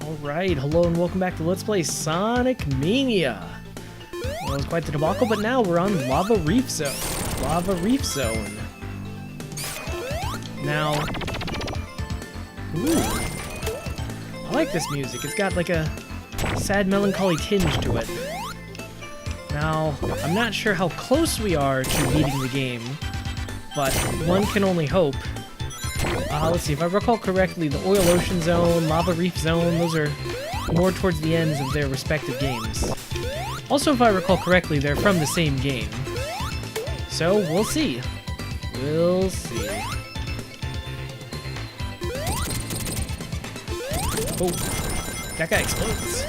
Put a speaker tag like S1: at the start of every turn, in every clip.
S1: Alright, hello and welcome back to Let's Play Sonic Mania. Well, it was quite the debacle, but now we're on Lava Reef Zone. Lava Reef Zone. Now... Ooh. I like this music. It's got like a sad, melancholy tinge to it. Now, I'm not sure how close we are to beating the game, but one can only hope. Let's see, if I recall correctly, the Oil Ocean Zone, Lava Reef Zone, those are more towards the ends of their respective games. Also, if I recall correctly, they're from the same game. So, we'll see. We'll see. Oh, that guy explodes.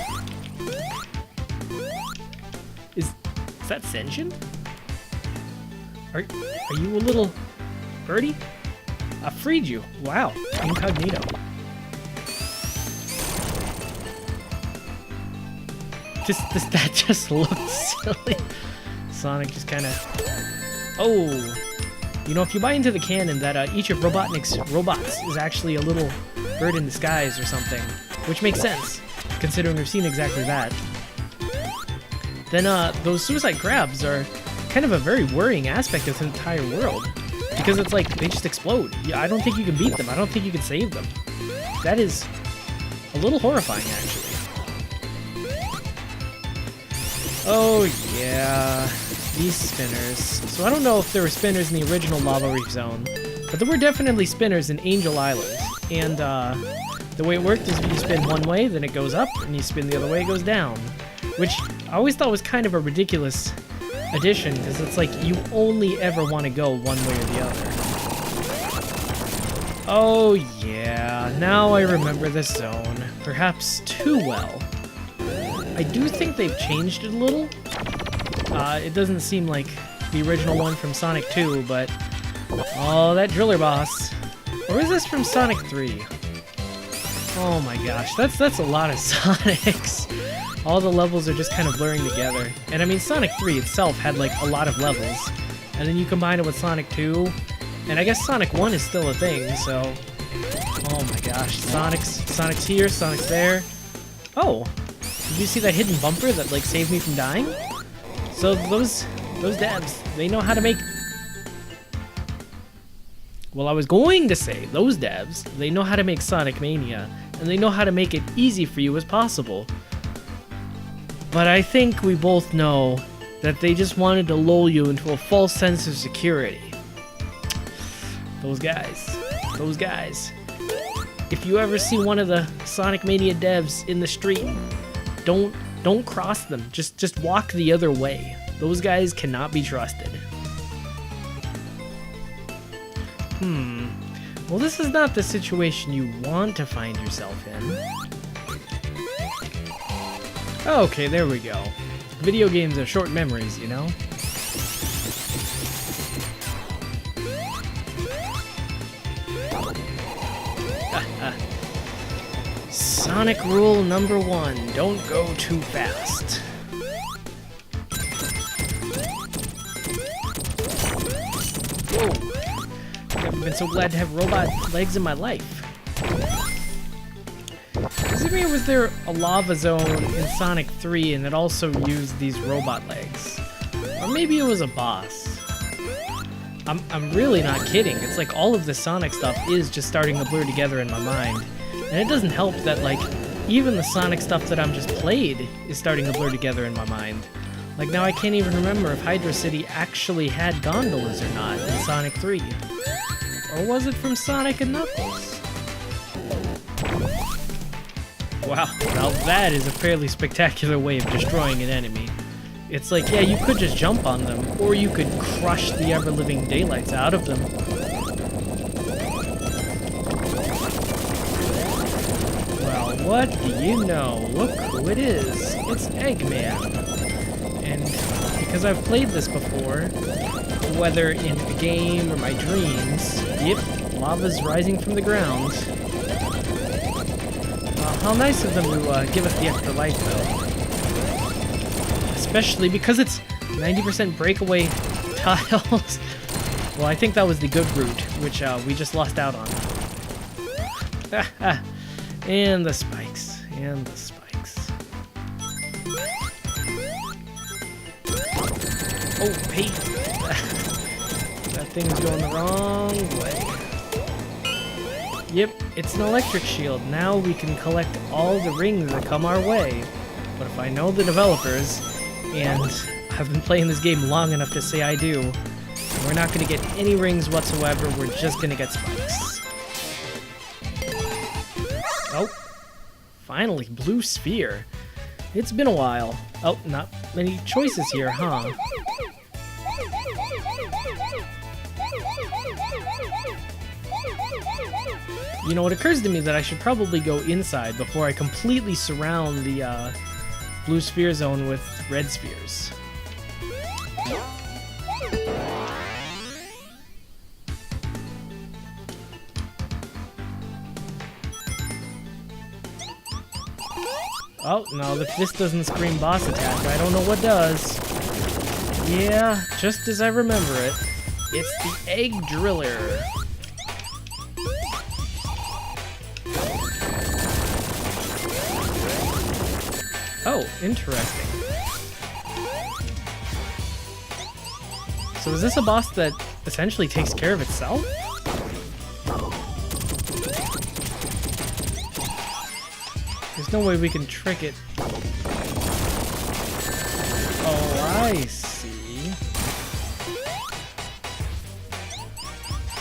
S1: Is that Senshin? Are you a little birdie? I freed you. Wow. Incognito. That just looked silly. Sonic just kind of... Oh. You know, if you buy into the canon that each of Robotnik's robots is actually a little bird in disguise or something, which makes sense, considering we've seen exactly that, then those suicide grabs are kind of a very worrying aspect of the entire world. Because it's like, they just explode. Yeah, I don't think you can beat them. I don't think you can save them. That is a little horrifying, actually. Oh, yeah. These spinners. So I don't know if there were spinners in the original Lava Reef Zone, but there were definitely spinners in Angel Island. And the way it worked is you spin one way, then it goes up, and you spin the other way, it goes down. Which I always thought was kind of a ridiculous addition, because it's like you only ever want to go one way or the other. Oh yeah, now I remember this zone, perhaps too well. I do think they've changed it a little. It doesn't seem like the original one from Sonic 2, but... Oh, that driller boss. Or is this from Sonic 3? Oh my gosh, that's a lot of Sonics. All the levels are just kind of blurring together. And I mean, Sonic 3 itself had like a lot of levels. And then you combine it with Sonic 2, and I guess Sonic 1 is still a thing, so... Oh my gosh, Sonic's here, Sonic's there. Oh, did you see that hidden bumper that like saved me from dying? So those devs, they know how to make... Well, I was going to say, those devs, they know how to make Sonic Mania, and they know how to make it easy for you as possible. But I think we both know that they just wanted to lull you into a false sense of security. Those guys. If you ever see one of the Sonic Mania devs in the street, don't cross them. Just walk the other way. Those guys cannot be trusted. Well, this is not the situation you want to find yourself in. Okay, there we go. Video games are short memories, you know? Sonic rule number 1, don't go too fast. Whoa! I've been so glad to have robot legs in my life. Or was there a lava zone in Sonic 3 and it also used these robot legs? Or maybe it was a boss. I'm really not kidding. It's like all of the Sonic stuff is just starting to blur together in my mind. And it doesn't help that like even the Sonic stuff that I'm just played is starting to blur together in my mind. Like now I can't even remember if Hydra City actually had gondolas or not in Sonic 3. Or was it from Sonic and Knuckles? Wow, now that is a fairly spectacular way of destroying an enemy. It's like, yeah, you could just jump on them, or you could crush the ever-living daylights out of them. Well, what do you know? Look who it is. It's Eggman. And because I've played this before, whether in the game or my dreams, yep, lava's rising from the ground. How nice of them to give us the extra light, though. Especially because it's 90% breakaway tiles. Well, I think that was the good route, which we just lost out on. And the spikes. And the spikes. Oh, hey! That thing's going the wrong way. Yep, it's an electric shield. Now we can collect all the rings that come our way. But if I know the developers, and I've been playing this game long enough to say I do, we're not going to get any rings whatsoever. We're just going to get spikes. Oh, finally, blue sphere. It's been a while. Oh, not many choices here, huh? You know, it occurs to me that I should probably go inside before I completely surround the blue sphere zone with red spheres. Oh, no, if this doesn't scream boss attack, I don't know what does. Yeah, just as I remember it. It's the egg driller. Oh, interesting. So is this a boss that essentially takes care of itself? There's no way we can trick it. Oh, I see.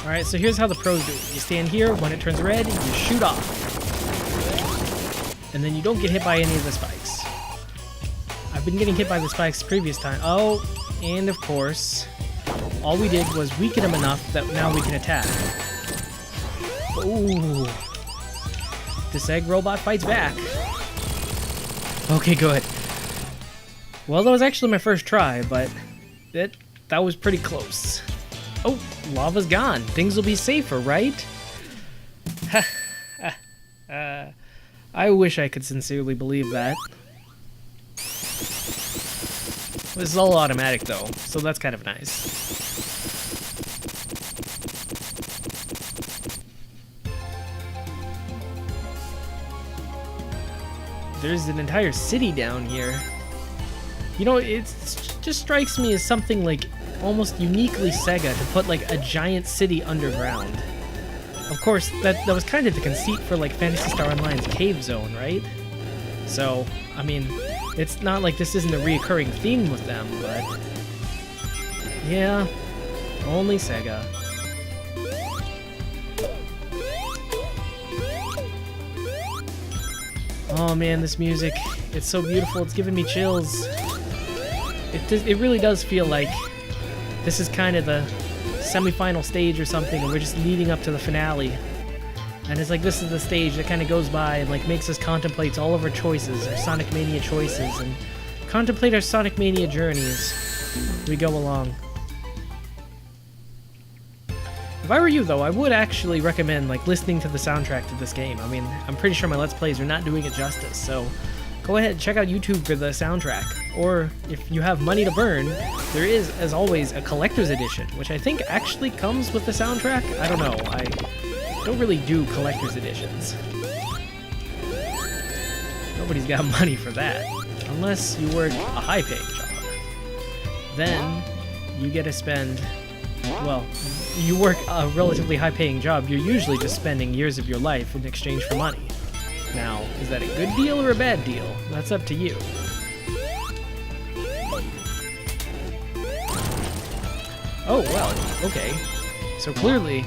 S1: Alright, so here's how the pros do it. You stand here, when it turns red, you shoot off. And then you don't get hit by any of the spikes. I've been getting hit by the spikes previous time. Oh, and of course, all we did was weaken him enough that now we can attack. Ooh. This egg robot fights back. Okay, good. Well, that was actually my first try, but that was pretty close. Oh, lava's gone. Things will be safer, right? I wish I could sincerely believe that. This is all automatic, though, so that's kind of nice. There's an entire city down here. You know, it just strikes me as something like almost uniquely Sega to put like a giant city underground. Of course, that was kind of the conceit for like Phantasy Star Online's Cave Zone, right? So, I mean, it's not like this isn't a reoccurring theme with them, but yeah, only Sega. Oh man, this music, it's so beautiful, it's giving me chills. It really does feel like this is kind of the semi-final stage or something, and we're just leading up to the finale. And it's like this is the stage that kind of goes by and like makes us contemplate all of our choices, our Sonic Mania choices, and contemplate our Sonic Mania journeys as we go along. If I were you, though, I would actually recommend like listening to the soundtrack to this game. I mean, I'm pretty sure my Let's Plays are not doing it justice, so go ahead and check out YouTube for the soundtrack. Or if you have money to burn, there is, as always, a collector's edition, which I think actually comes with the soundtrack. I don't know. I don't really do collector's editions. Nobody's got money for that, unless you work a high-paying job. Then you get to spend, well, you work a relatively high-paying job, you're usually just spending years of your life in exchange for money. Now, is that a good deal or a bad deal? That's up to you. Oh, well, okay. So clearly,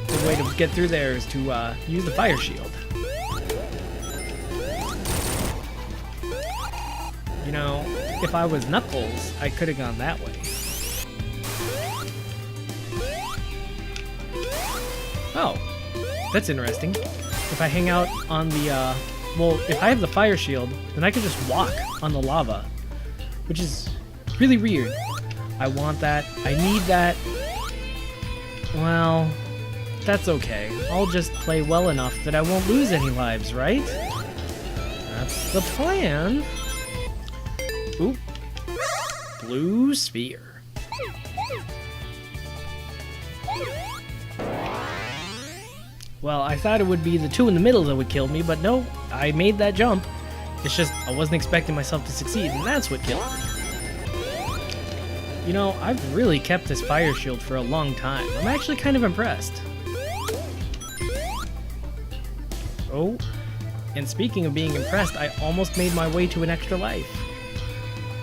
S1: the way to get through there is to use the fire shield. You know, if I was Knuckles, I could have gone that way. Oh, that's interesting. If I hang out on the, well, if I have the fire shield, then I can just walk on the lava, which is really weird. I want that. I need that. Well, that's okay. I'll just play well enough that I won't lose any lives, right? That's the plan. Oop. Blue sphere. Well, I thought it would be the two in the middle that would kill me, but no, I made that jump. It's just I wasn't expecting myself to succeed, and that's what killed me. You know, I've really kept this fire shield for a long time. I'm actually kind of impressed. Oh, and speaking of being impressed, I almost made my way to an extra life.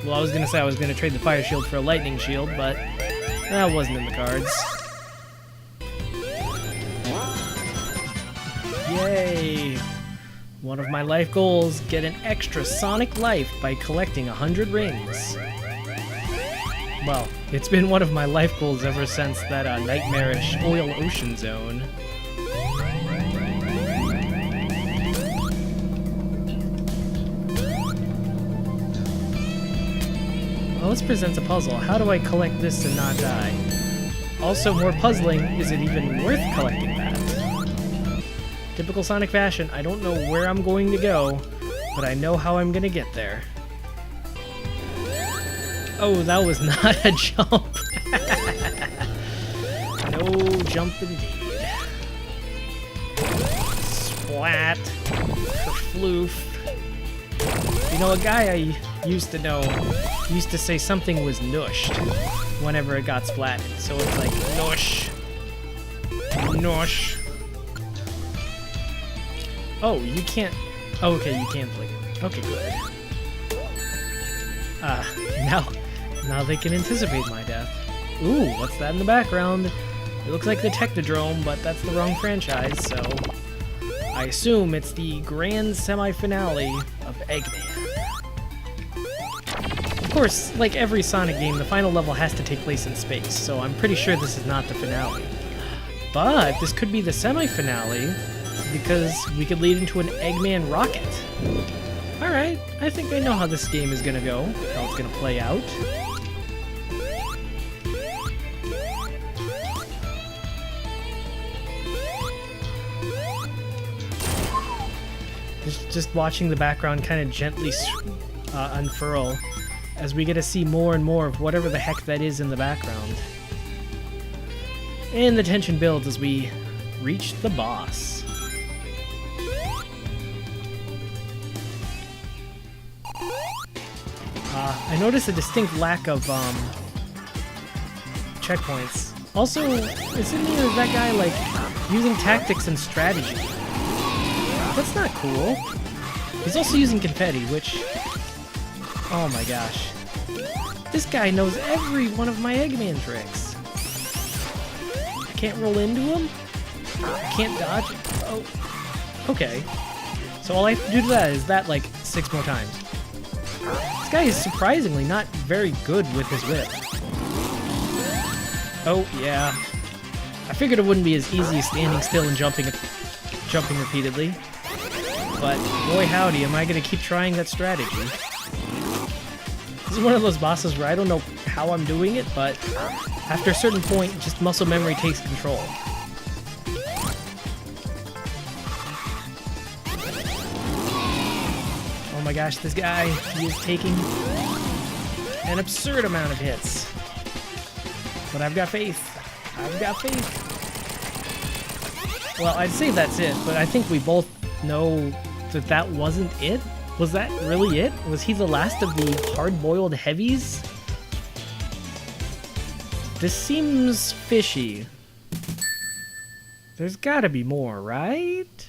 S1: Well, I was gonna say I was gonna trade the fire shield for a lightning shield, but that wasn't in the cards. Yay! One of my life goals, get an extra Sonic life by collecting 100 rings. Well, it's been one of my life goals ever since that nightmarish Oil Ocean Zone. Well, this presents a puzzle. How do I collect this and not die? Also, more puzzling, is it even worth collecting that? Typical Sonic fashion, I don't know where I'm going to go, but I know how I'm gonna get there. Oh, that was not a jump. No jump indeed. Splat. Kerfloof. You know, a guy I used to know used to say something was nushed whenever it got splatted. So it's like, nush. Nush. Oh, you can't... Oh, okay, you can flick it. Okay, good. Now they can anticipate my death. Ooh, what's that in the background? It looks like the Technodrome, but that's the wrong franchise, so... I assume it's the grand semi-finale of Eggman. Of course, like every Sonic game, the final level has to take place in space, so I'm pretty sure this is not the finale. But this could be the semi-finale, because we could lead into an Eggman rocket. Alright, I think I know how this game is gonna go, how it's gonna play out. Just watching the background kind of gently unfurl as we get to see more and more of whatever the heck that is in the background. And the tension builds as we reach the boss. I noticed a distinct lack of checkpoints. Also, isn't that guy like using tactics and strategy? That's not cool. He's also using confetti, which... Oh my gosh. This guy knows every one of my Eggman tricks. I can't roll into him? I can't dodge? Oh. Okay. So all I have to do to that is that like 6 more times. This guy is surprisingly not very good with his whip. Oh, yeah. I figured it wouldn't be as easy as standing still and jumping repeatedly. But boy howdy, am I going to keep trying that strategy. This is one of those bosses where I don't know how I'm doing it, but after a certain point, just muscle memory takes control. Oh my gosh, this guy, he is taking an absurd amount of hits. But I've got faith. I've got faith. Well, I'd say that's it, but I think we both know that that wasn't it? Was that really it? Was he the last of the hard-boiled heavies? This seems fishy. There's gotta be more, right?